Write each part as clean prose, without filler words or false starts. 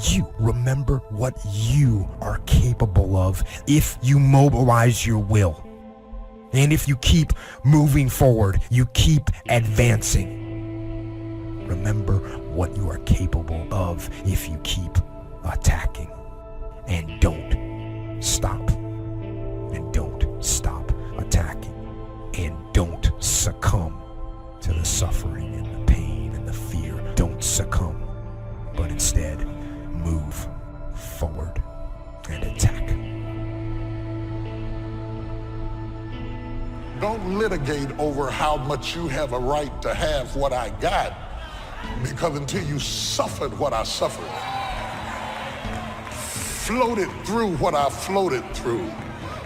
you. Remember what you are capable of if you mobilize your will. And if you keep moving forward, you keep advancing. Remember what you are capable of if you keep attacking. And don't stop. And don't stop attacking. And don't succumb to the suffering and the pain and the fear. Don't succumb, but instead move forward and attack. Don't litigate over how much you have a right to have what I got, because until you suffered what I suffered, floated through what I floated through,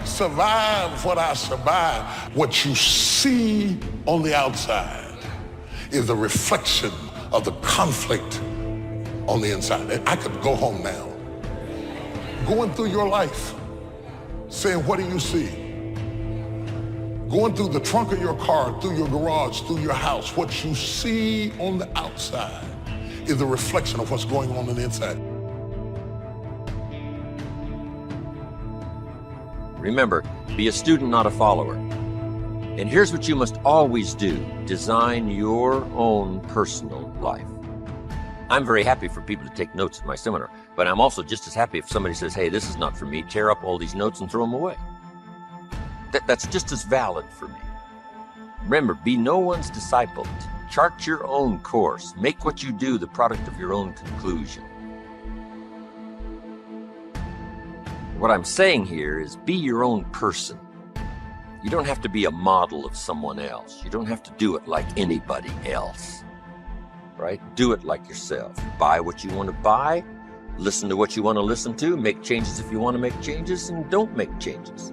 survived what I survived, what you see on the outside is a reflection of the conflict on the inside. And I could go home now, going through your life, saying, what do you see? Going through the trunk of your car, through your garage, through your house, what you see on the outside is a reflection of what's going on the inside. Remember, be a student, not a follower. And here's what you must always do. Design your own personal life. I'm very happy for people to take notes at my seminar, but I'm also just as happy if somebody says, hey, this is not for me, tear up all these notes and throw them away. That's just as valid for me. Remember, be no one's disciple. Chart your own course. Make what you do the product of your own conclusion. What I'm saying here is be your own person. You don't have to be a model of someone else. You don't have to do it like anybody else, right? Do it like yourself. Buy what you want to buy, listen to what you want to listen to, make changes if you want to make changes, and don't make changes.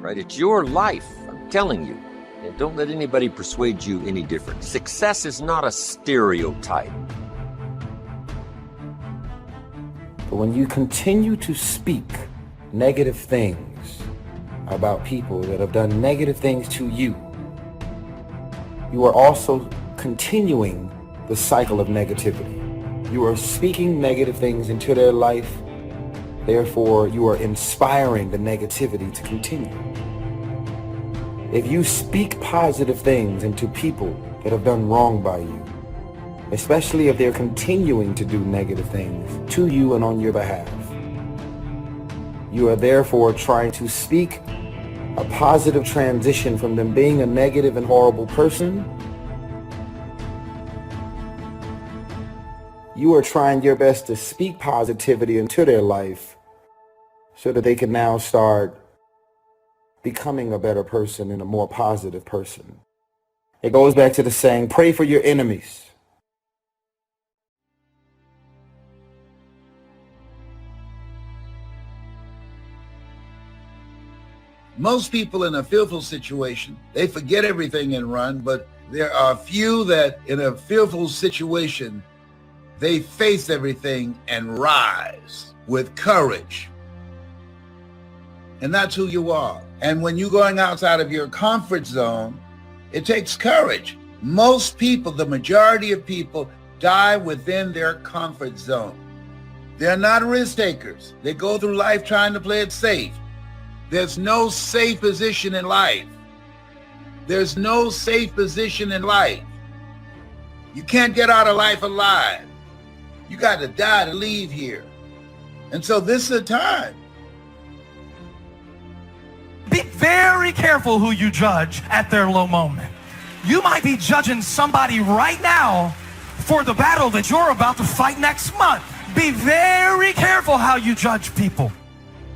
Right? It's your life, I'm telling you. And don't let anybody persuade you any different. Success is not a stereotype. But when you continue to speak negative things about people that have done negative things to you, you are also continuing the cycle of negativity. You are speaking negative things into their life. Therefore, you are inspiring the negativity to continue. If you speak positive things into people that have done wrong by you, especially if they're continuing to do negative things to you and on your behalf, you are therefore trying to speak a positive transition from them being a negative and horrible person. You are trying your best to speak positivity into their life so that they can now start becoming a better person and a more positive person. It goes back to the saying, pray for your enemies. Most people in a fearful situation, they forget everything and run, but there are few that in a fearful situation, they face everything and rise with courage. And that's who you are. And when you're going outside of your comfort zone, it takes courage. Most people, the majority of people, die within their comfort zone. They're not risk takers. They go through life trying to play it safe. There's no safe position in life. There's no safe position in life. You can't get out of life alive. You got to die to leave here. And so this is a time. Be very careful who you judge at their low moment. You might be judging somebody right now for the battle that you're about to fight next month. Be very careful how you judge people.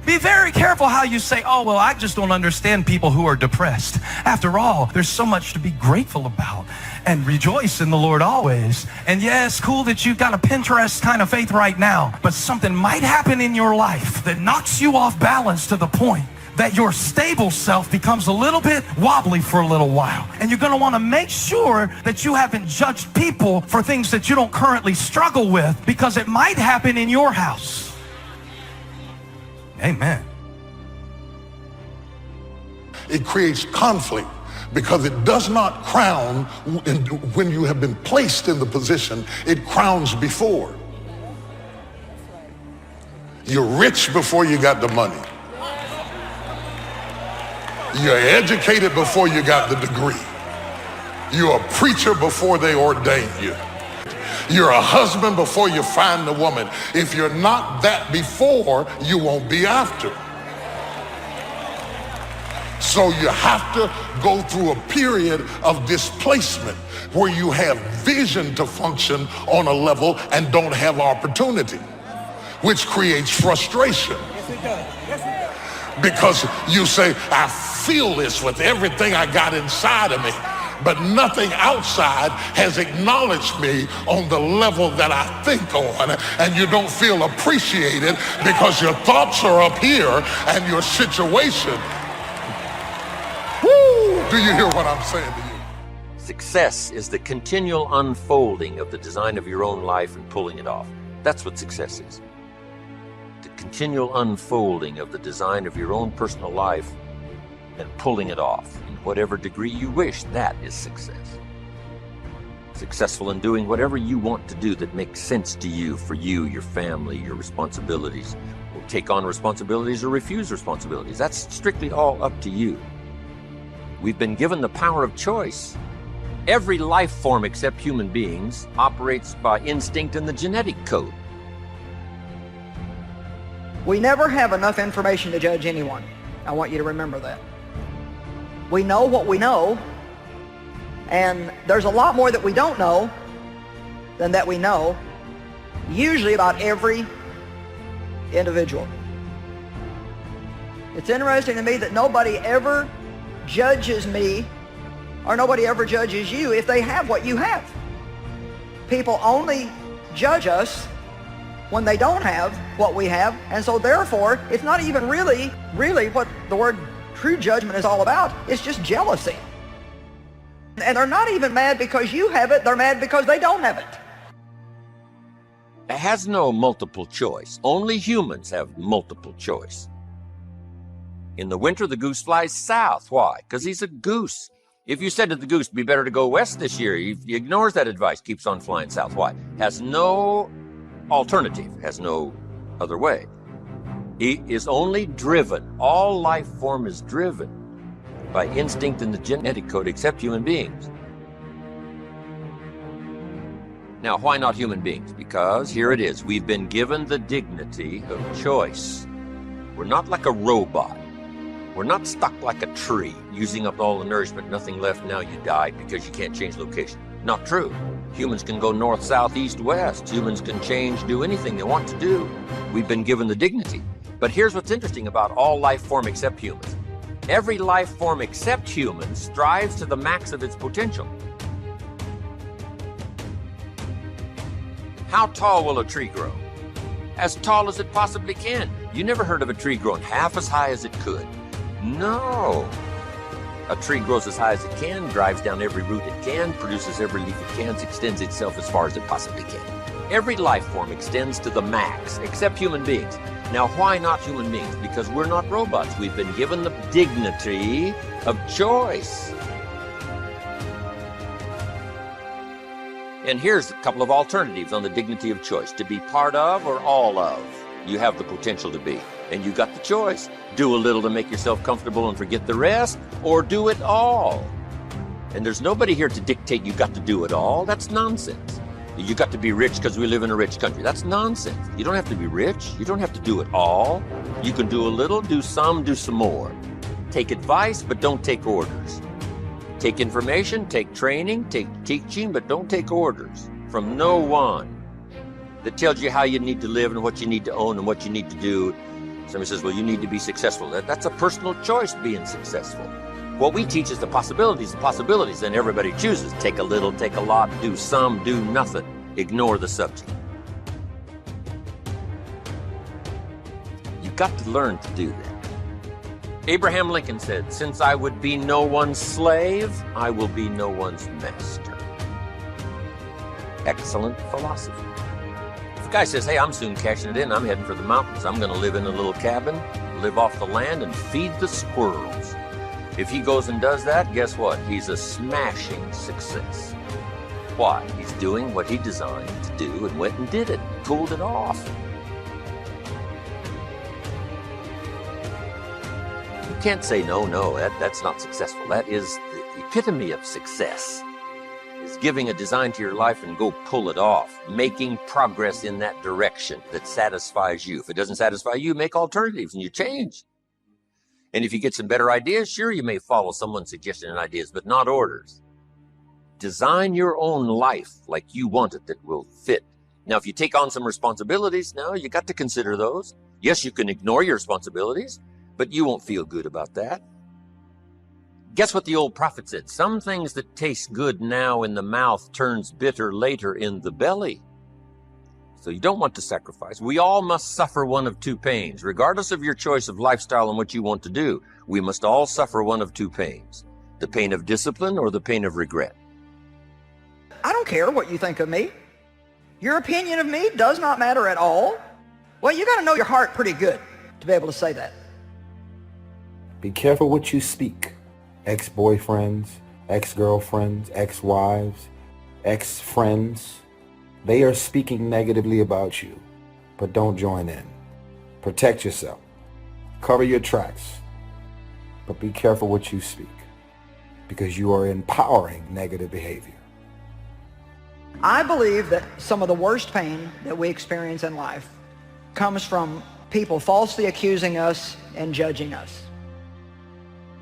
Be very careful how you say, oh, well, I just don't understand people who are depressed. After all, there's so much to be grateful about, and rejoice in the Lord always. And yeah, it's cool that you've got a Pinterest kind of faith right now, but something might happen in your life that knocks you off balance to the point that your stable self becomes a little bit wobbly for a little while. And you're going to want to make sure that you haven't judged people for things that you don't currently struggle with, because it might happen in your house. Amen. It creates conflict because it does not crown when you have been placed in the position, it crowns before. You're rich before you got the money. You're educated before you got the degree. You're a preacher before they ordain you. You're a husband before you find the woman. If you're not that before, you won't be after. So you have to go through a period of displacement where you have vision to function on a level and don't have opportunity, which creates frustration. Because you say, I feel this with everything I got inside of me, but nothing outside has acknowledged me on the level that I think on, and you don't feel appreciated because your thoughts are up here and your situation. Woo! Do you hear what I'm saying to you? Success is the continual unfolding of the design of your own life and pulling it off. That's what success is. The continual unfolding of the design of your own personal life and pulling it off in whatever degree you wish. That is success. Successful in doing whatever you want to do that makes sense to you, for you, your family, your responsibilities. Or take on responsibilities or refuse responsibilities. That's strictly all up to you. We've been given the power of choice. Every life form except human beings operates by instinct in the genetic code. We never have enough information to judge anyone. I want you to remember that. We know what we know, and there's a lot more that we don't know than that we know, usually about every individual. It's interesting to me that nobody ever judges me, or nobody ever judges you if they have what you have. People only judge us when they don't have what we have, and so therefore it's not even really what the word true judgment is all about. It's just jealousy. And they're not even mad because you have it, they're mad because they don't have it. It has no multiple choice. Only humans have multiple choice. In the winter, the goose flies south. Why? Because he's a goose. If you said to the goose, be better to go west this year, he ignores that advice, keeps on flying south. Why? Has no alternative, has no other way. He is only driven. All life form is driven by instinct in the genetic code except human beings. Now, why not human beings? Because here it is. We've been given the dignity of choice. We're not like a robot. We're not stuck like a tree, using up all the nourishment, nothing left, now you died because you can't change location. Not true. Humans can go north, south, east, west. Humans can change, do anything they want to do. We've been given the dignity. But here's what's interesting about all life form except humans. Every life form except humans strives to the max of its potential. How tall will a tree grow? As tall as it possibly can. You never heard of a tree growing half as high as it could. No. A tree grows as high as it can, drives down every root it can, produces every leaf it can, extends itself as far as it possibly can. Every life form extends to the max, except human beings. Now, why not human beings? Because we're not robots. We've been given the dignity of choice. And here's a couple of alternatives on the dignity of choice. To be part of or all of. You have the potential to be. And you got the choice. Do a little to make yourself comfortable and forget the rest, or do it all. And there's nobody here to dictate you got to do it all. That's nonsense. You got to be rich because we live in a rich country. That's nonsense. You don't have to be rich. You don't have to do it all. You can do a little, do some more. Take advice, but don't take orders. Take information, take training, take teaching, but don't take orders from no one that tells you how you need to live and what you need to own and what you need to do. Somebody says, well, you need to be successful. That's a personal choice, being successful. What we teach is the possibilities, and everybody chooses. Take a little, take a lot, do some, do nothing. Ignore the subject. You've got to learn to do that. Abraham Lincoln said, since I would be no one's slave, I will be no one's master. Excellent philosophy. If a guy says, hey, I'm soon cashing it in, I'm heading for the mountains, I'm going to live in a little cabin, live off the land, and feed the squirrels. If he goes and does that, guess what? He's a smashing success. Why? He's doing what he designed to do and went and did it, pulled it off. can't say, no, that's not successful. That is the epitome of success, is giving a design to your life and go pull it off, making progress in that direction that satisfies you. If it doesn't satisfy you, make alternatives and you change. And if you get some better ideas, sure, you may follow someone's suggestion and ideas, but not orders. Design your own life like you want it that will fit. Now, if you take on some responsibilities, now you got to consider those. Yes, you can ignore your responsibilities, but you won't feel good about that. Guess what the old prophet said? Some things that taste good now in the mouth turns bitter later in the belly. So you don't want to sacrifice. We all must suffer one of two pains. Regardless of your choice of lifestyle and what you want to do, we must all suffer one of two pains. The pain of discipline or the pain of regret. I don't care what you think of me. Your opinion of me does not matter at all. Well, you got to know your heart pretty good to be able to say that. Be careful what you speak. Ex-boyfriends, ex-girlfriends, ex-wives, ex-friends. They are speaking negatively about you, but don't join in. Protect yourself. Cover your tracks. But be careful what you speak, because you are empowering negative behavior. I believe that some of the worst pain that we experience in life comes from people falsely accusing us and judging us.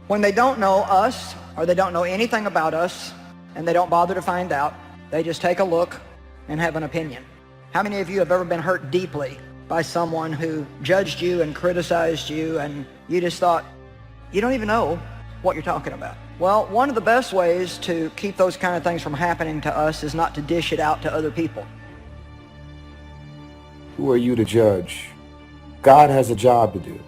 When they don't know us, or they don't know anything about us, and they don't bother to find out, they just take a look and have an opinion. How many of you have ever been hurt deeply by someone who judged you and criticized you, and you just thought, you don't even know what you're talking about? Well, one of the best ways to keep those kind of things from happening to us is not to dish it out to other people. Who are you to judge? God has a job to do.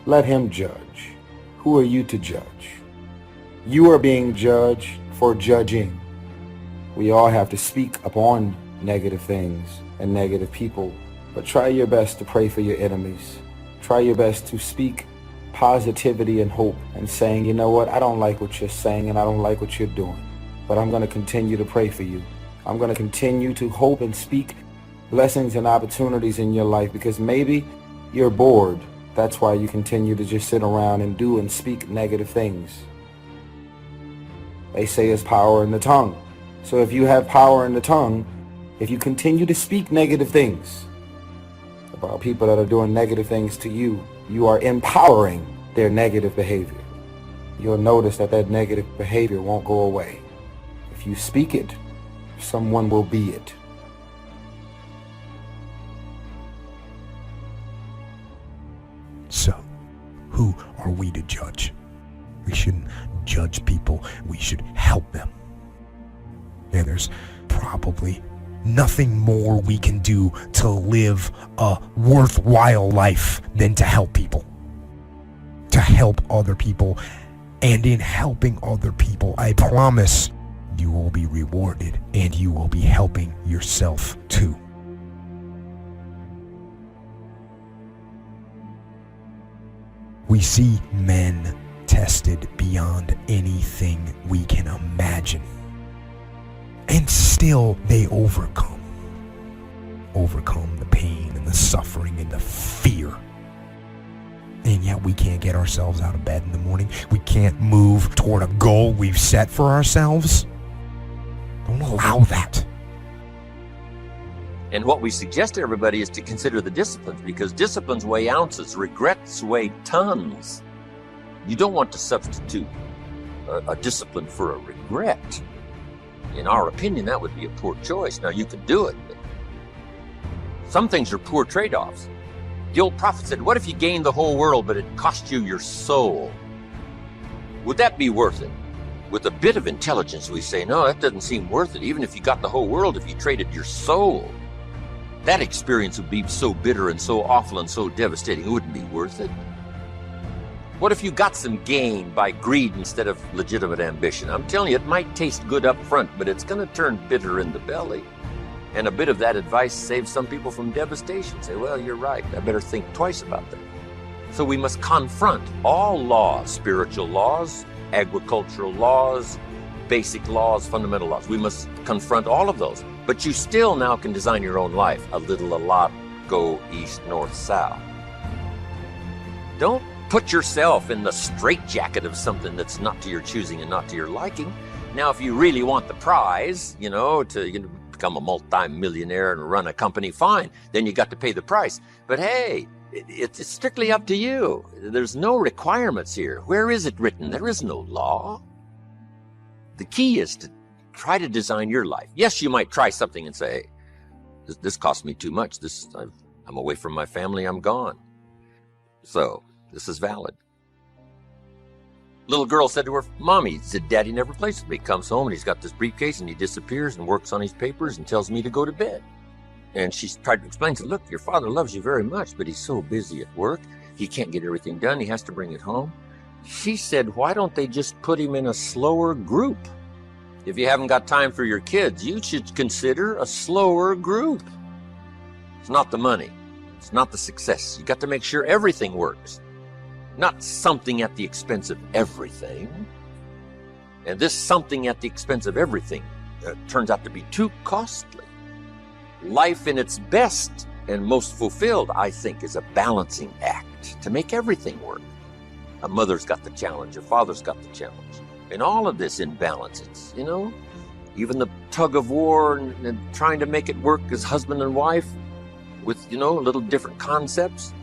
Let him judge. Who are you to judge? You are being judged for judging. We all have to speak upon negative things and negative people, but try your best to pray for your enemies. Try your best to speak positivity and hope and saying, you know what, I don't like what you're saying and I don't like what you're doing, but I'm going to continue to pray for you. I'm going to continue to hope and speak blessings and opportunities in your life, because maybe you're bored. That's why you continue to just sit around and do and speak negative things. They say it's power in the tongue. So if you have power in the tongue, if you continue to speak negative things about people that are doing negative things to you, you are empowering their negative behavior. You'll notice that that negative behavior won't go away. If you speak it, someone will be it. So, who are we to judge? We shouldn't judge people. We should help them. And there's probably nothing more we can do to live a worthwhile life than to help people. To help other people. And in helping other people, I promise you will be rewarded and you will be helping yourself too. We see men tested beyond anything we can imagine. And still they overcome the pain and the suffering and the fear. And yet we can't get ourselves out of bed in the morning. We can't move toward a goal we've set for ourselves. Don't allow that. And what we suggest to everybody is to consider the disciplines, because disciplines weigh ounces, regrets weigh tons. You don't want to substitute a discipline for a regret. In our opinion, that would be a poor choice. Now, you could do it, but some things are poor trade-offs. The old prophet said, what if you gained the whole world, but it cost you your soul? Would that be worth it? With a bit of intelligence, we say, no, that doesn't seem worth it. Even if you got the whole world, if you traded your soul, that experience would be so bitter and so awful and so devastating, it wouldn't be worth it. What if you got some gain by greed instead of legitimate ambition? I'm telling you, it might taste good up front, but it's going to turn bitter in the belly. And a bit of that advice saves some people from devastation. Say, well, you're right. I better think twice about that. So we must confront all laws, spiritual laws, agricultural laws, basic laws, fundamental laws. We must confront all of those. But you still now can design your own life. A little, a lot, go east, north, south. Don't put yourself in the straitjacket of something that's not to your choosing and not to your liking. Now, if you really want the prize, to become a multi-millionaire and run a company, fine, then you got to pay the price. But hey, it's strictly up to you. There's no requirements here. Where is it written? There is no law. The key is to try to design your life. Yes, you might try something and say, hey, this cost me too much. I'm away from my family. I'm gone. So this is valid. Little girl said to her mommy, said, Daddy never plays with me. Comes home and he's got this briefcase and he disappears and works on his papers and tells me to go to bed. And she tried to explain, said, look, your father loves you very much, but he's so busy at work. He can't get everything done. He has to bring it home. She said, why don't they just put him in a slower group? If you haven't got time for your kids, you should consider a slower group. It's not the money. It's not the success. You got to make sure everything works. Not something at the expense of everything. And this something at the expense of everything turns out to be too costly. Life in its best and most fulfilled, I think, is a balancing act to make everything work. A mother's got the challenge, a father's got the challenge. And all of this imbalance, it's, even the tug of war and trying to make it work as husband and wife with, little different concepts.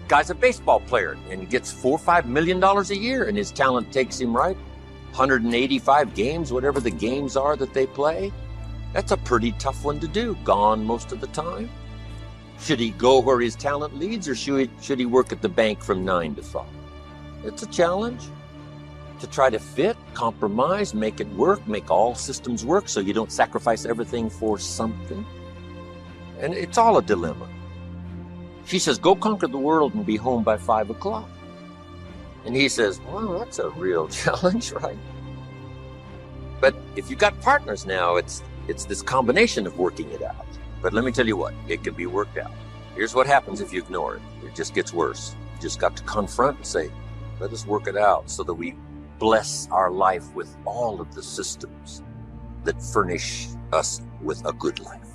Guy's a baseball player and he gets $4 or $5 million a year and his talent takes him, right? 185 games, whatever the games are that they play. That's a pretty tough one to do, gone most of the time. Should he go where his talent leads or should he work at the bank from 9 to 5? It's a challenge to try to fit, compromise, make it work, make all systems work so you don't sacrifice everything for something. And it's all a dilemma. She says, go conquer the world and be home by 5 o'clock. And he says, well, that's a real challenge, right? But if you got partners now, it's this combination of working it out. But let me tell you what, it can be worked out. Here's what happens if you ignore it. It just gets worse. You just got to confront and say, let us work it out so that we bless our life with all of the systems that furnish us with a good life.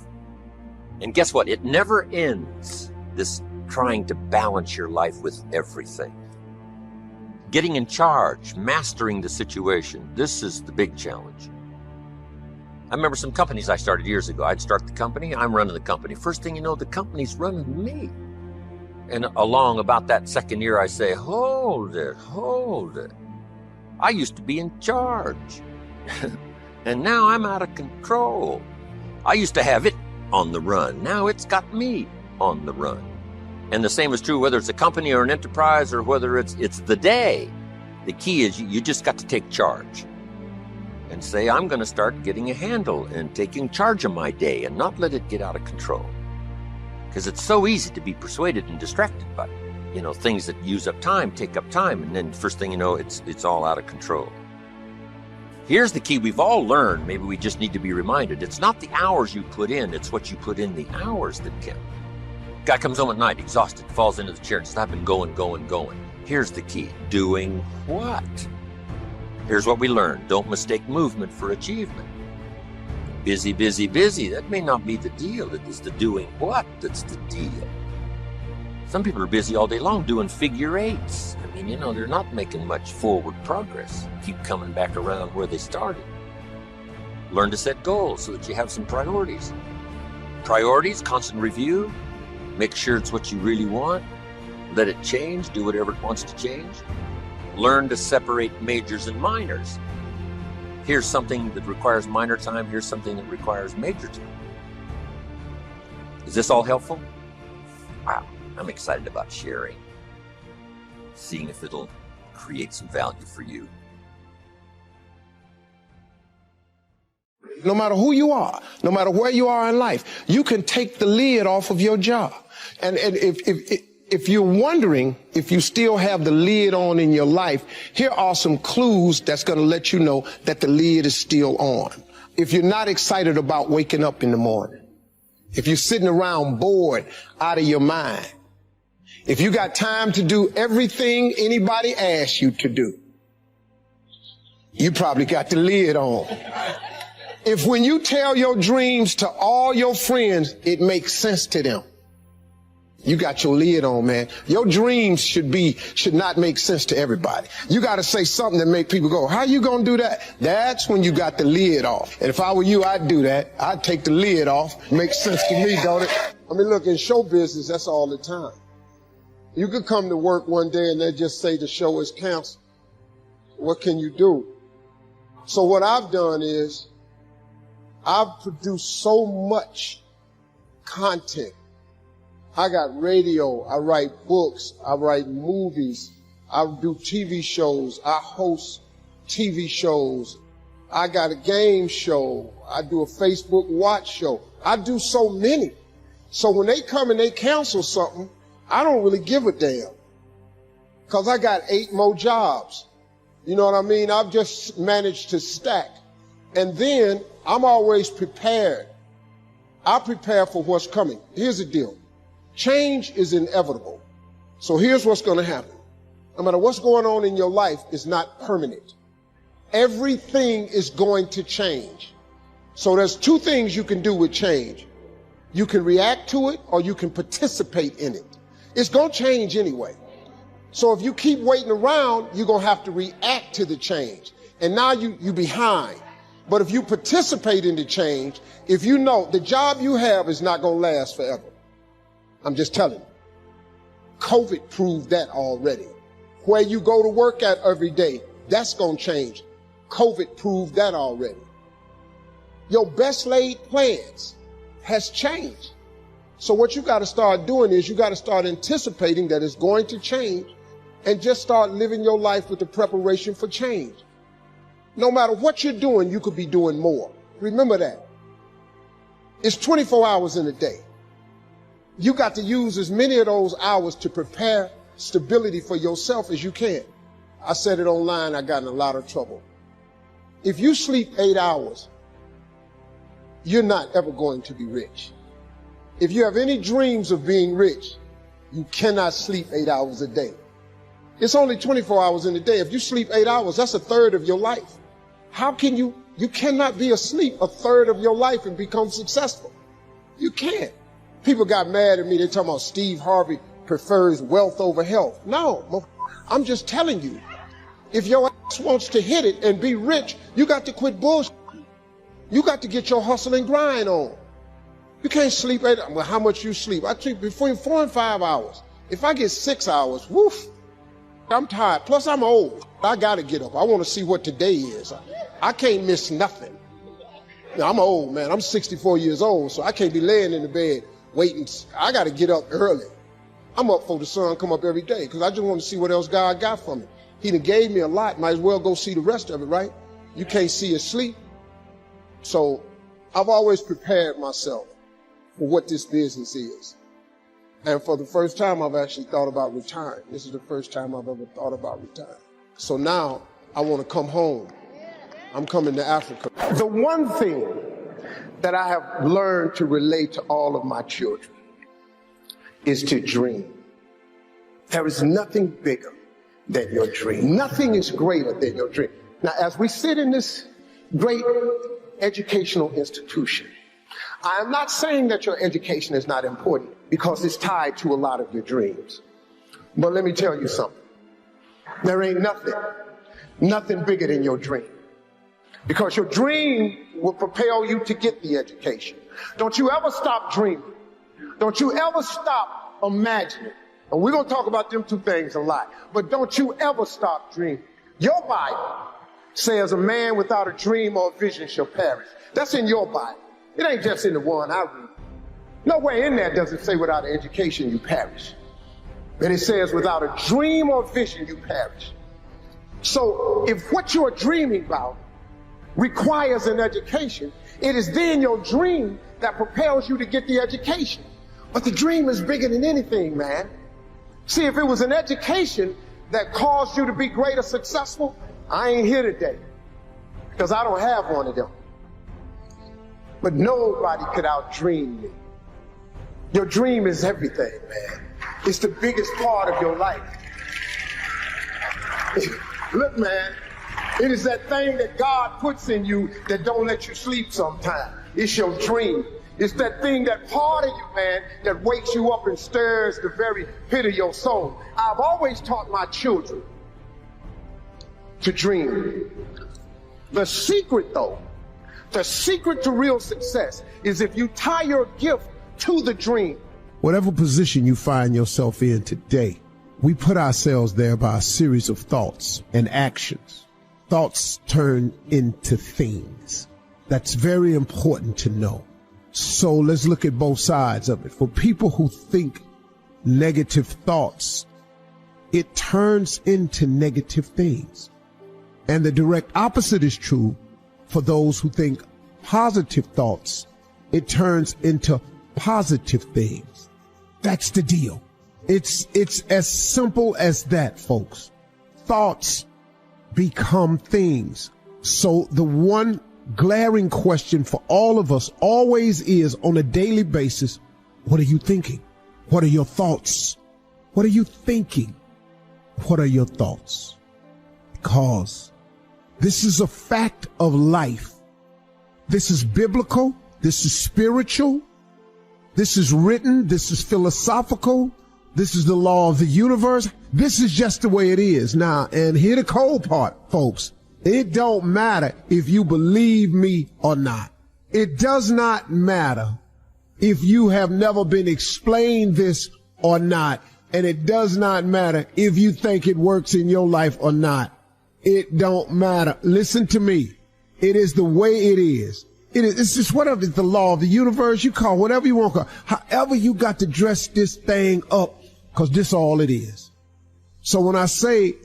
And guess what? It never ends, this trying to balance your life with everything. Getting in charge, mastering the situation, this is the big challenge. I remember some companies I started years ago. I'd start the company, I'm running the company. First thing you know, the company's running me. And along about that second year, I say, hold it. I used to be in charge. And now I'm out of control. I used to have it on the run. Now it's got me on the run. And the same is true whether it's a company or an enterprise or whether it's the day. The key is you just got to take charge and say, I'm going to start getting a handle and taking charge of my day and not let it get out of control. Because it's so easy to be persuaded and distracted by, things that use up time, take up time, and then first thing you know, it's all out of control. Here's the key we've all learned, maybe we just need to be reminded. It's not the hours you put in, it's what you put in the hours that count. Guy comes home at night, exhausted, falls into the chair and says, I've been going. Here's the key, doing what? Here's what we learned, don't mistake movement for achievement. Busy, that may not be the deal. It is the doing what that's the deal. Some people are busy all day long doing figure eights. They're not making much forward progress. Keep coming back around where they started. Learn to set goals so that you have some priorities. Priorities, constant review. Make sure it's what you really want. Let it change, do whatever it wants to change. Learn to separate majors and minors. Here's something that requires minor time. Here's something that requires major time. Is this all helpful? Wow, I'm excited about sharing. Seeing if it'll create some value for you. No matter who you are, no matter where you are in life, you can take the lid off of your job. And if you're wondering if you still have the lid on in your life, here are some clues that's going to let you know that the lid is still on. If you're not excited about waking up in the morning, if you're sitting around bored out of your mind, if you got time to do everything anybody asks you to do, you probably got the lid on. If when you tell your dreams to all your friends, it makes sense to them, You got your lid on, man. Your dreams should not make sense to everybody. You got to say something that make people go, how you going to do that? That's when you got the lid off. And if I were you, I'd do that. I'd take the lid off. Makes sense to me, don't it? I mean, look, in show business, that's all the time. You could come to work one day and they just say the show is canceled. What can you do? So what I've done is I've produced so much content. I got radio, I write books, I write movies, I do TV shows, I host TV shows, I got a game show, I do a Facebook watch show. I do so many. So when they come and they cancel something, I don't really give a damn. Because I got 8 more jobs. You know what I mean? I've just managed to stack. And then I'm always prepared. I prepare for what's coming. Here's the deal. Change is inevitable. So here's what's going to happen. No matter what's going on in your life, it's not permanent. Everything is going to change. So there's 2 things you can do with change. You can react to it or you can participate in it. It's going to change anyway. So if you keep waiting around, you're going to have to react to the change. And now you're behind. But if you participate in the change, if you know the job you have is not going to last forever. I'm just telling you. COVID proved that already. Where you go to work at every day, that's going to change. COVID proved that already. Your best laid plans has changed. So what you got to start doing is you got to start anticipating that it's going to change and just start living your life with the preparation for change. No matter what you're doing, you could be doing more. Remember that. It's 24 hours in a day. You got to use as many of those hours to prepare stability for yourself as you can. I said it online, I got in a lot of trouble. If you sleep 8 hours, you're not ever going to be rich. If you have any dreams of being rich, you cannot sleep 8 hours a day. It's only 24 hours in a day. If you sleep 8 hours, that's a third of your life. How can you cannot be asleep a third of your life and become successful. You can't. People got mad at me. They're talking about Steve Harvey prefers wealth over health. No, I'm just telling you, if your ass wants to hit it and be rich, you got to quit bullshit. You got to get your hustle and grind on. You can't sleep well, how much you sleep? I sleep between 4 and 5 hours. If I get 6 hours, woof, I'm tired. Plus I'm old. I got to get up. I want to see what today is. I can't miss nothing. Now, I'm old, man. I'm 64 years old, so I can't be laying in the bed waiting. I got to get up early. I'm up for the sun come up every day because I just want to see what else God got for me. He done gave me a lot. Might as well go see the rest of it, right? You can't see us sleep. So I've always prepared myself for what this business is. And for the first time, I've actually thought about retiring. This is the first time I've ever thought about retiring. So now I want to come home. I'm coming to Africa. The one thing that I have learned to relate to all of my children is to dream. There is nothing bigger than your dream. Nothing is greater than your dream. Now, as we sit in this great educational institution, I am not saying that your education is not important because it's tied to a lot of your dreams. But let me tell you something. There ain't nothing bigger than your dream. Because your dream will propel you to get the education. Don't you ever stop dreaming. Don't you ever stop imagining. And we're going to talk about them two things a lot. But don't you ever stop dreaming. Your Bible says a man without a dream or a vision shall perish. That's in your Bible. It ain't just in the one I read. Nowhere in there does it say without an education you perish. But it says without a dream or vision you perish. So if what you're dreaming about requires an education, it is then your dream that propels you to get the education. But the dream is bigger than anything, man. See, if it was an education that caused you to be great or successful, I ain't here today because I don't have one of them. But nobody could outdream me. Your dream is everything, man. It's the biggest part of your life. Look, man, it is that thing that God puts in you that don't let you sleep sometimes. It's your dream. It's that thing, that part of you, man, that wakes you up and stirs the very pit of your soul. I've always taught my children to dream. The secret, though, the secret to real success is if you tie your gift to the dream. Whatever position you find yourself in today, we put ourselves there by a series of thoughts and actions. Thoughts turn into things. That's very important to know. So let's look at both sides of it. For people who think negative thoughts, it turns into negative things. And the direct opposite is true for those who think positive thoughts. It turns into positive things. That's the deal. It's as simple as that, folks. Thoughts become things. So the one glaring question for all of us always is, on a daily basis, what are you thinking? What are your thoughts? What are you thinking? What are your thoughts? Because this is a fact of life. This is biblical. This is spiritual. This is written. This is philosophical. This is the law of the universe. This is just the way it is. Now, and here the cold part, folks. It don't matter if you believe me or not. It does not matter if you have never been explained this or not. And it does not matter if you think it works in your life or not. It don't matter. Listen to me. It is the way it is. It's just whatever. It's the law of the universe. You call whatever you want to call. However you got to dress this thing up, because this all it is. So when I say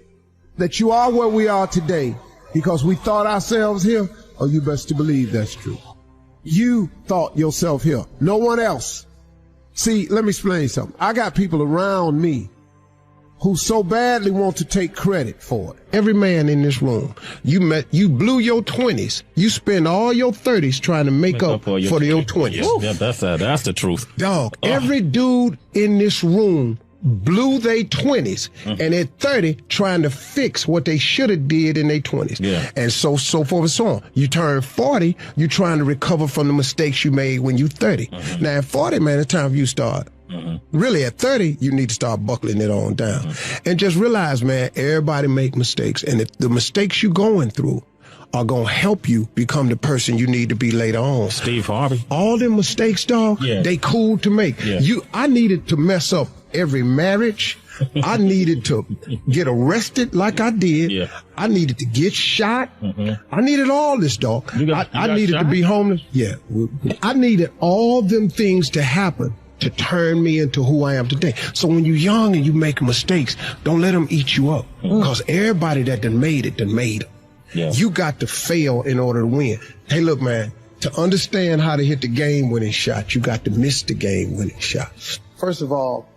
that you are where we are today because we thought ourselves here, oh, you best to believe that's true. You thought yourself here. No one else. See, let me explain something. I got people around me who so badly want to take credit for it. Every man in this room, you blew your 20s. You spend all your 30s trying to make up for your 20s. Yeah, that's the truth. Dog, every dude in this room blew their 20s and at 30 trying to fix what they should have did in their 20s. Yeah. And so forth and so on. You turn 40, you're trying to recover from the mistakes you made when you're 30. Now at 40, man, it's time for you to start. Really, at 30, you need to start buckling it on down. And just realize, man, everybody make mistakes. And if the mistakes you're going through are going to help you become the person you need to be later on. Steve Harvey. All them mistakes, dog, they cool to make. Yeah. I needed to mess up every marriage. I needed to get arrested like I did. Yeah. I needed to get shot. I needed all this, dog. I needed to be homeless. Yeah. I needed all them things to happen to turn me into who I am today. So when you're young and you make mistakes, don't let them eat you up. Because everybody that done made it, done made them. Yeah. You got to fail in order to win. Hey, look, man, to understand how to hit the game-winning shot, you got to miss the game-winning shot. First of all,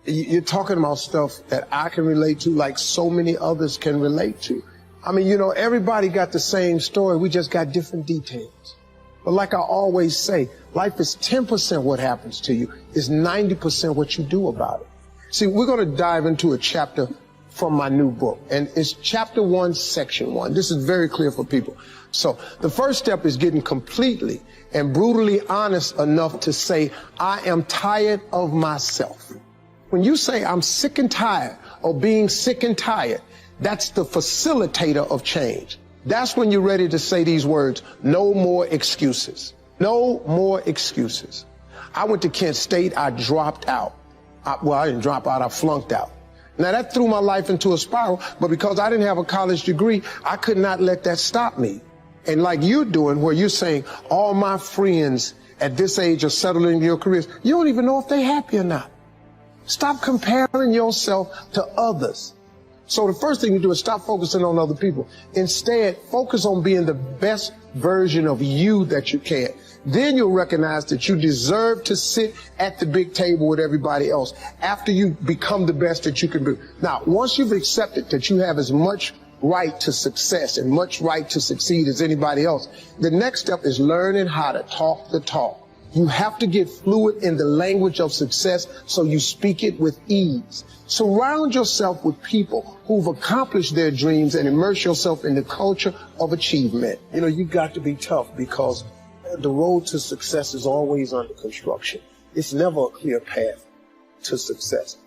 you're talking about stuff that I can relate to like so many others can relate to. I mean, you know, everybody got the same story. We just got different details. But like I always say, life is 10% what happens to you. It's 90% what you do about it. See, we're going to dive into a chapter from my new book, and it's chapter 1, section 1. This is very clear for people. So the first step is getting completely and brutally honest enough to say, I am tired of myself. When you say I'm sick and tired of being sick and tired, that's the facilitator of change. That's when you're ready to say these words, no more excuses. No more excuses. I went to Kent State, I dropped out. I didn't drop out, I flunked out. Now that threw my life into a spiral, but because I didn't have a college degree, I could not let that stop me. And like you're doing, where you're saying, all my friends at this age are settling in your careers, you don't even know if they're happy or not. Stop comparing yourself to others. So the first thing you do is stop focusing on other people. Instead, focus on being the best version of you that you can. Then you'll recognize that you deserve to sit at the big table with everybody else after you become the best that you can be. Now, once you've accepted that you have as much right to success and much right to succeed as anybody else, the next step is learning how to talk the talk. You have to get fluid in the language of success so you speak it with ease. Surround yourself with people who've accomplished their dreams and immerse yourself in the culture of achievement. You know, you got to be tough because The road to success is always under construction. It's never a clear path to success.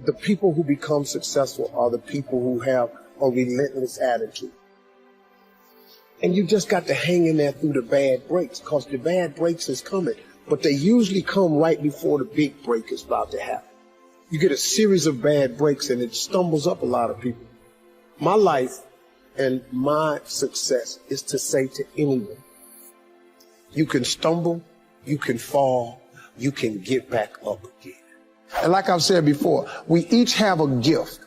The people who become successful are the people who have a relentless attitude. And you just got to hang in there through the bad breaks, because the bad breaks is coming. But they usually come right before the big break is about to happen. You get a series of bad breaks and it stumbles up a lot of people. My life and my success is to say to anyone, you can stumble, you can fall, you can get back up again. And like I've said before, we each have a gift.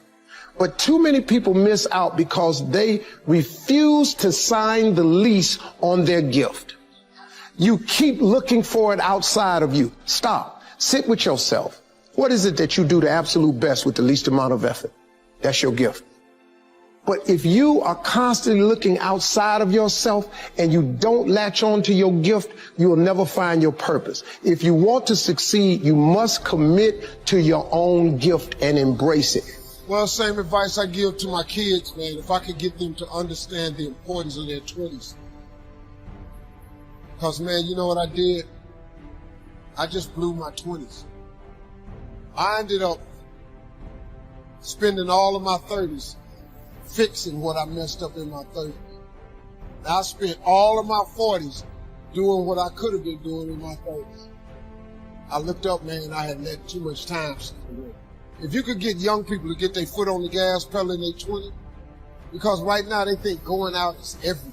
But too many people miss out because they refuse to sign the lease on their gift. You keep looking for it outside of you. Stop. Sit with yourself. What is it that you do the absolute best with the least amount of effort? That's your gift. But if you are constantly looking outside of yourself and you don't latch on to your gift, you will never find your purpose. If you want to succeed, you must commit to your own gift and embrace it. Well, same advice I give to my kids, man. If I could get them to understand the importance of their 20s. Because, man, you know what I did? I just blew my 20s. I ended up spending all of my 30s fixing what I messed up in my 30s. I spent all of my 40s doing what I could have been doing in my 30s. I looked up, man, I had let too much time slip away. If you could get young people to get their foot on the gas pedal in their 20s, because right now they think going out is everything.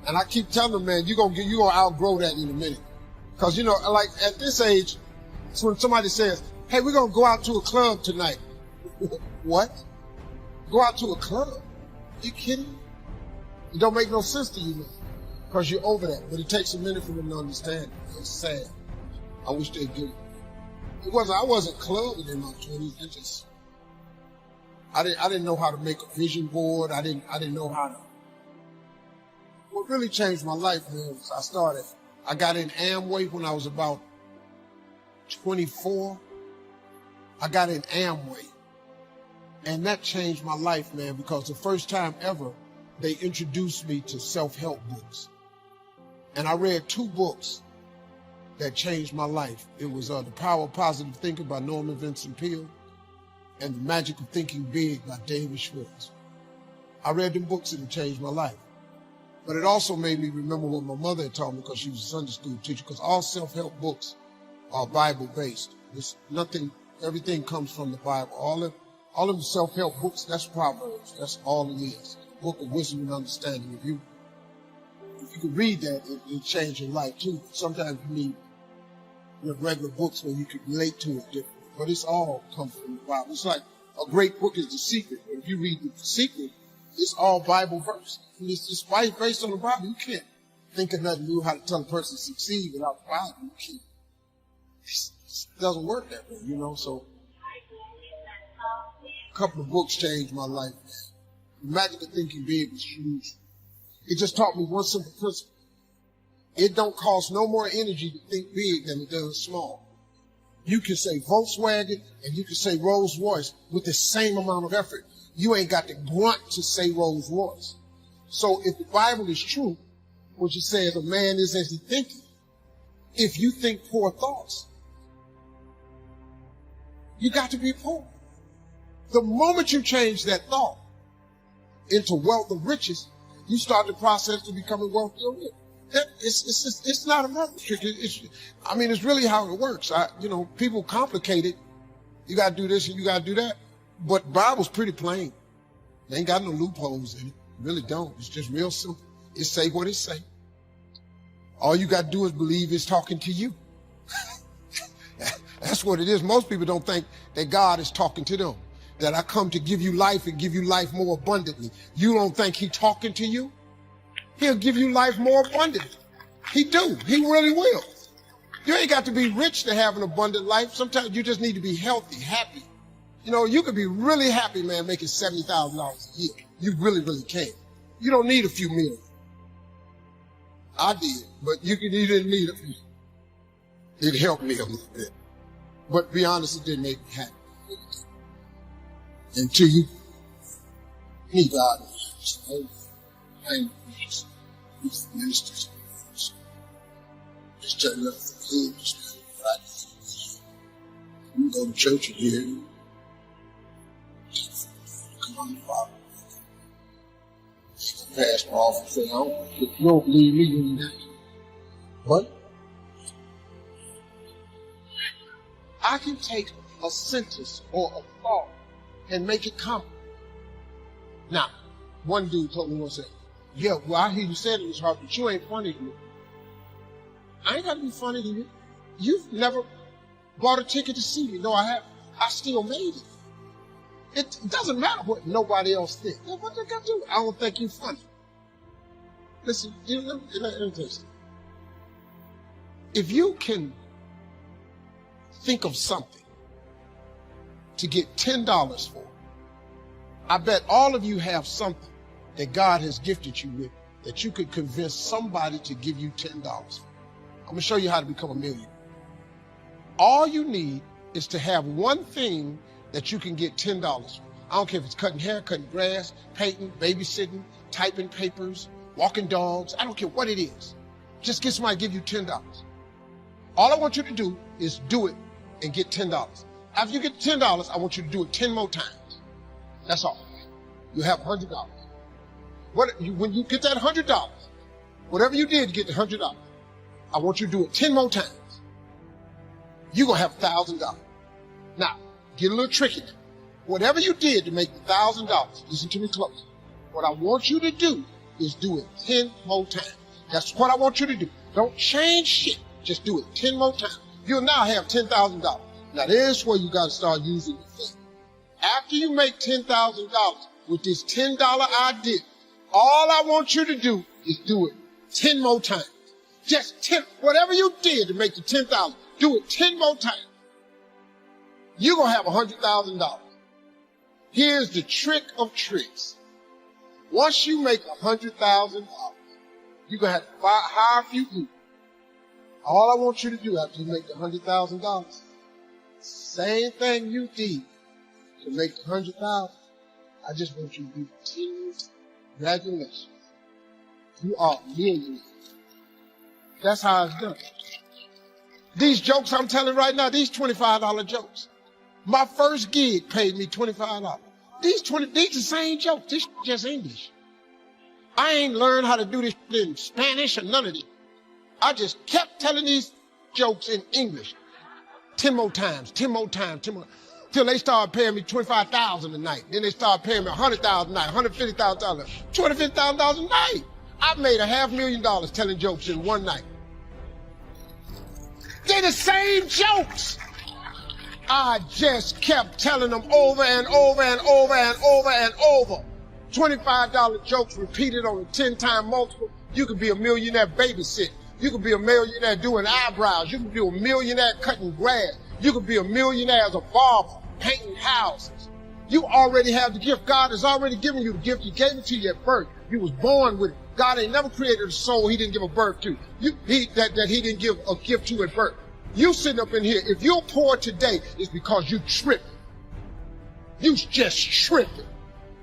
And I keep telling them, man, you're gonna outgrow that in a minute. Because, you know, like at this age, it's when somebody says, hey, we're gonna go out to a club tonight. What? Go out to a club? Are you kidding me? It don't make no sense to you, man, because you're over that. But it takes a minute for them to understand it. It's sad. I wish they'd get it. I wasn't clubbing in my 20s. It just, I didn't know how to make a vision board. I didn't know how to. What really changed my life, man, was I got in Amway when I was about 24. I got in Amway. And that changed my life, man, because the first time ever, they introduced me to self-help books. And I read 2 books that changed my life. It was The Power of Positive Thinking by Norman Vincent Peale and The Magic of Thinking Big by David Schwartz. I read them books and it changed my life. But it also made me remember what my mother had taught me, because she was a Sunday school teacher, because all self-help books are Bible-based. Everything comes from the Bible. All of the self-help books, that's Proverbs. That's all it is. Book of wisdom and understanding. If you could read that, it'll change your life too. Sometimes you need regular books where you can relate to it differently. But it's all comes from the Bible. It's like a great book is The Secret. If you read The Secret, it's all Bible verses. It's just based on the Bible. You can't think of nothing new how to tell a person to succeed without the Bible. You can't. It doesn't work that way, you know. So a couple of books changed my life. The Magic of Thinking Big was huge. It just taught me one simple principle. It don't cost no more energy to think big than it does small. You can say Volkswagen and you can say Rolls Royce with the same amount of effort. You ain't got to grunt to say Rolls Royce. So if the Bible is true, which it says a man is as he thinketh, if you think poor thoughts, you got to be poor. The moment you change that thought into wealth of riches, you start the process to becoming wealthy or rich. It's not a matter of trick. It's really how it works. People complicate it. You got to do this and you got to do that. But the Bible's pretty plain. They ain't got no loopholes in it. Really don't. It's just real simple. It say what it say. All you got to do is believe it's talking to you. That's what it is. Most people don't think that God is talking to them. That I come to give you life and give you life more abundantly. You don't think He's talking to you? He'll give you life more abundantly. He do. He really will. You ain't got to be rich to have an abundant life. Sometimes you just need to be healthy, happy. You could be really happy, man, making $70,000 a year. You really, really can. You don't need a few million. I did, but you didn't need a few. It helped me a little bit. But to be honest, it didn't make me happy. Until you need God. Just tell you from here, just Friday. You go to church and hear you. Come on, Father. Pastor off and say, if you don't believe me, you need that. What? I can take a sentence or a thought and make it common. Now, one dude told me one second, yeah, well, I hear you said it was hard, but you ain't funny to me. I ain't got to be funny to you. You've never bought a ticket to see me. No, I haven't. I still made it. It doesn't matter what nobody else thinks. What they got to do? I don't think you're funny. Listen, let me tell you something. If you can think of something to get $10 for, I bet all of you have something that God has gifted you with that you could convince somebody to give you $10 for. I'm going to show you how to become a millionaire. All you need is to have one thing that you can get $10 for. I don't care if it's cutting hair, cutting grass, painting, babysitting, typing papers, walking dogs. I don't care what it is. Just get somebody to give you $10. All I want you to do is do it and get $10. After you get $10, I want you to do it 10 more times. That's all. You have $100. When you get that $100, whatever you did to get the $100, I want you to do it 10 more times. You're going to have $1,000. Now, get a little tricky now. Whatever you did to make the $1,000, listen to me close. What I want you to do is do it 10 more times. That's what I want you to do. Don't change shit. Just do it 10 more times. You'll now have $10,000. Now, there's where you got to start using your faith. After you make $10,000 with this $10 idea, all I want you to do is do it 10 more times. Just 10, whatever you did to make the 10,000, do it 10 more times. You're going to have $100,000. Here's the trick of tricks. Once you make $100,000, you're going to have to hire a few people. All I want you to do after you make the $100,000, same thing you did to make the $100,000, I just want you to do 10. Congratulations. You are a millionaire. That's how it's done. These jokes I'm telling right now, these $25 jokes. My first gig paid me $25. These the same jokes. This just English. I ain't learned how to do this in Spanish or none of this. I just kept telling these jokes in English. 10 more times, 10 more times, 10 more. Till they started paying me $25,000 a night. Then they started paying me $100,000 a night, $150,000, $250,000 a night. I made $500,000 telling jokes in one night. They're the same jokes. I just kept telling them over and over and over and over and over. $25 jokes repeated on a 10-time multiple. You could be a millionaire babysitting. You could be a millionaire doing eyebrows. You could be a millionaire cutting grass. You could be a millionaire as a barber, painting houses. You already have the gift. God has already given you the gift. He gave it to you at birth. You was born with it. God ain't never created a soul he didn't give a birth to. That he didn't give a gift to at birth. You sitting up in here, if you're poor today, it's because you tripping. You just tripping.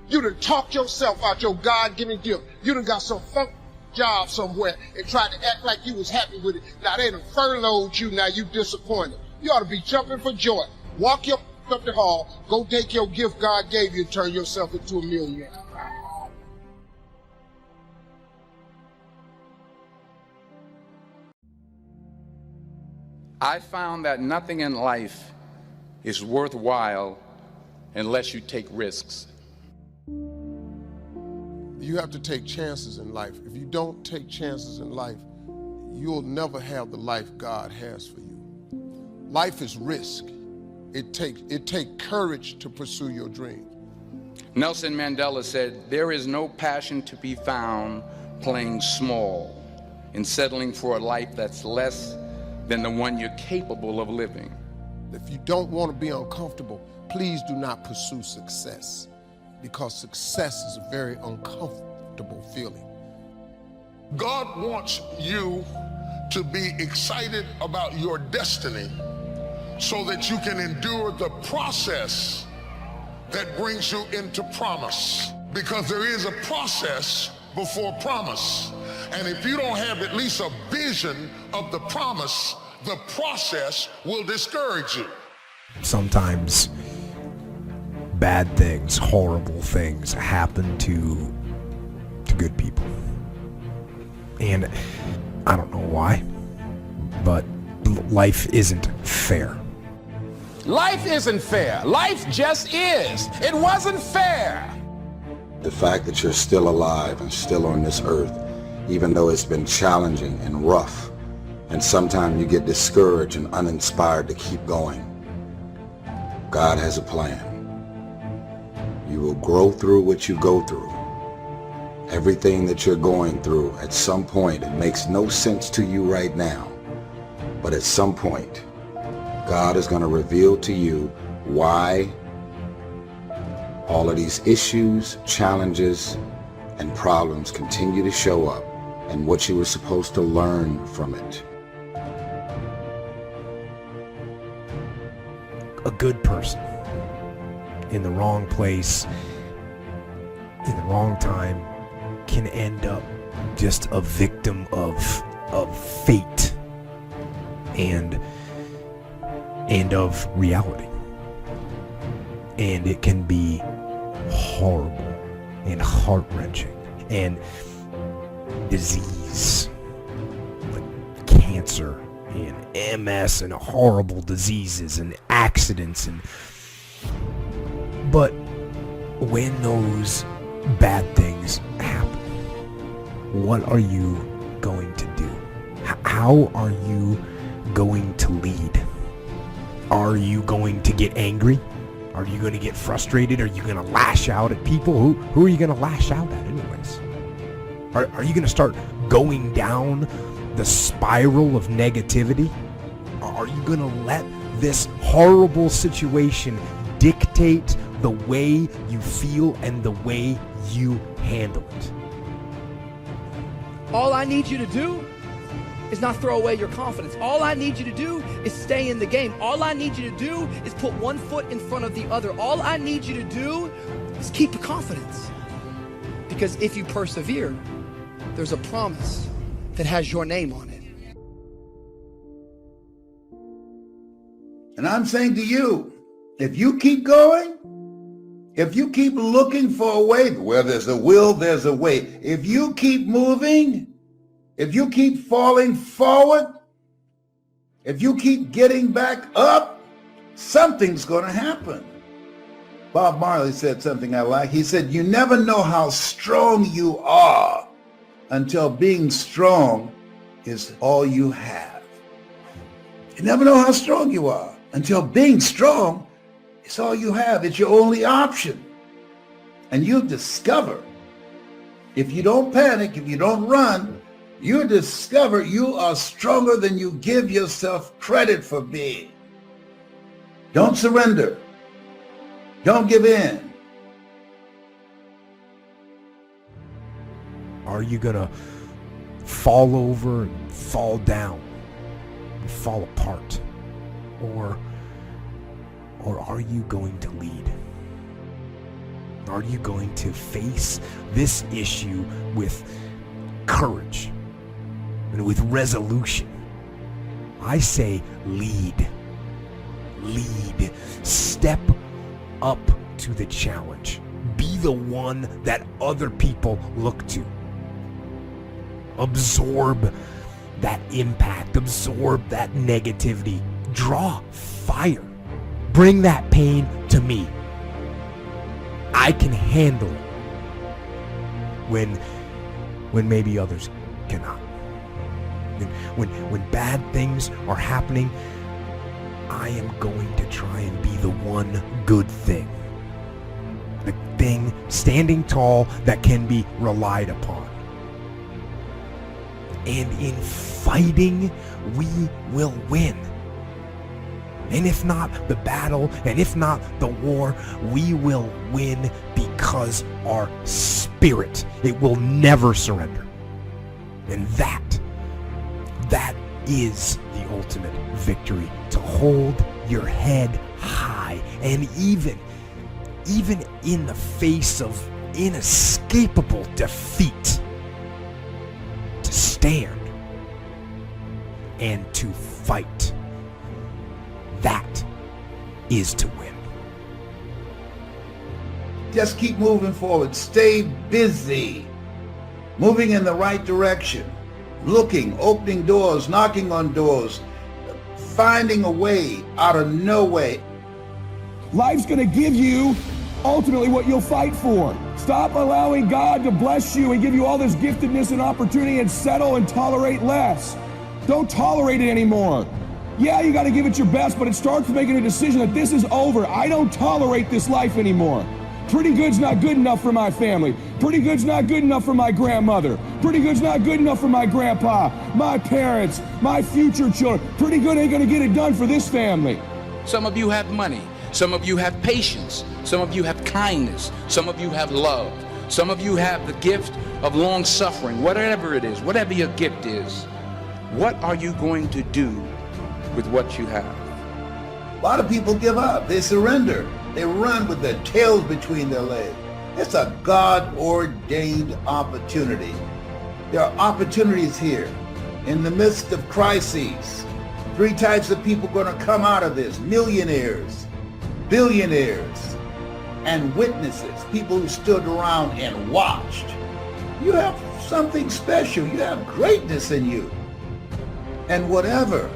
You done talked yourself out your God-given gift. You done got some funk job somewhere and tried to act like you was happy with it. Now they done furloughed you, now you disappointed. You ought to be jumping for joy. Walk your up the hall, go take your gift God gave you and turn yourself into a millionaire. I found that nothing in life is worthwhile unless you take risks. You have to take chances in life. If you don't take chances in life, you'll never have the life God has for you. Life is risk. It takes courage to pursue your dream. Nelson Mandela said, "There is no passion to be found playing small and settling for a life that's less than the one you're capable of living." If you don't want to be uncomfortable, please do not pursue success, because success is a very uncomfortable feeling. God wants you to be excited about your destiny so that you can endure the process that brings you into promise. Because there is a process before promise. And if you don't have at least a vision of the promise, the process will discourage you. Sometimes bad things, horrible things happen to good people. And I don't know why, but life isn't fair. Life isn't fair. Life just is. It wasn't fair. The fact that you're still alive and still on this earth, even though it's been challenging and rough, and sometimes you get discouraged and uninspired to keep going. God has a plan. You will grow through what you go through. Everything that you're going through, at some point, it makes no sense to you right now, but at some point, God is going to reveal to you why all of these issues, challenges, and problems continue to show up, and what you were supposed to learn from it. A good person in the wrong place, in the wrong time, can end up just a victim of fate and of reality. And it can be horrible and heart-wrenching, and disease like cancer and MS and horrible diseases and accidents, but when those bad things happen, what are you going to do? How are you going to lead? Are you going to get angry? Are you going to get frustrated? Are you going to lash out at people? Who are you going to lash out at anyways? Are you going to start going down the spiral of negativity? Are you going to let this horrible situation dictate the way you feel and the way you handle it? All I need you to do is not throw away your confidence. All I need you to do is stay in the game. All I need you to do is put one foot in front of the other. All I need you to do is keep your confidence. Because if you persevere, there's a promise that has your name on it. And I'm saying to you, if you keep going, if you keep looking for a way, where there's a will, there's a way. If you keep moving, if you keep falling forward, if you keep getting back up, something's going to happen. Bob Marley said something I like. He said, you never know how strong you are until being strong is all you have. You never know how strong you are until being strong is all you have. It's your only option. And you'll discover, if you don't panic, if you don't run, you discover you are stronger than you give yourself credit for being. Don't surrender. Don't give in. Are you gonna fall over and fall down and fall apart? Or are you going to lead? Are you going to face this issue with courage and with resolution? I say lead. Lead. Step up to the challenge. Be the one that other people look to. Absorb that impact. Absorb that negativity. Draw fire. Bring that pain to me. I can handle it when maybe others cannot. When bad things are happening, I am going to try and be the one good thing. The thing standing tall that can be relied upon. And in fighting, we will win. And if not the battle, and if not the war, we will win because our spirit, it will never surrender. And that is the ultimate victory. To hold your head high, and even in the face of inescapable defeat, stand and to fight. That is to win. Just keep moving forward. Stay busy, moving in the right direction, looking, opening doors, knocking on doors, finding a way out of no way. Life's going to give you ultimately what you'll fight for. Stop allowing God to bless you and give you all this giftedness and opportunity and settle and tolerate less. Don't tolerate it anymore. Yeah, you got to give it your best, but it starts with making a decision that this is over. I don't tolerate this life anymore. Pretty good's not good enough for my family. Pretty good's not good enough for my grandmother. Pretty good's not good enough for my grandpa, my parents, my future children. Pretty good ain't gonna get it done for this family. Some of you have money. Some of you have patience. Some of you have kindness. Some of you have love. Some of you have the gift of long suffering. Whatever it is, whatever your gift is, what are you going to do with what you have? A lot of people give up. They surrender. They run with their tails between their legs. It's a God-ordained opportunity. There are opportunities here in the midst of crises. 3 types of people going to come out of this: millionaires, billionaires, and witnesses, people who stood around and watched. You have something special. You have greatness in you. And whatever,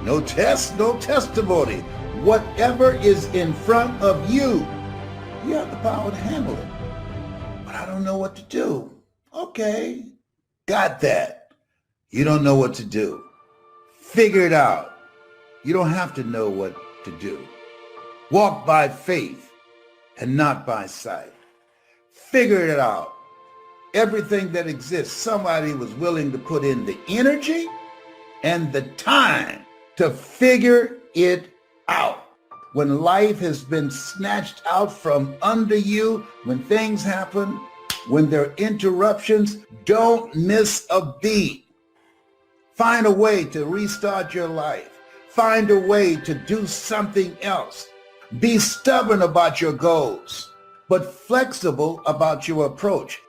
no test, no testimony, whatever is in front of you, you have the power to handle it. But I don't know what to do. Okay, got that. You don't know what to do. Figure it out. You don't have to know what to do. Walk by faith and not by sight. Figure it out. Everything that exists, somebody was willing to put in the energy and the time to figure it out. When life has been snatched out from under you, when things happen, when there are interruptions, don't miss a beat. Find a way to restart your life. Find a way to do something else. Be stubborn about your goals, but flexible about your approach.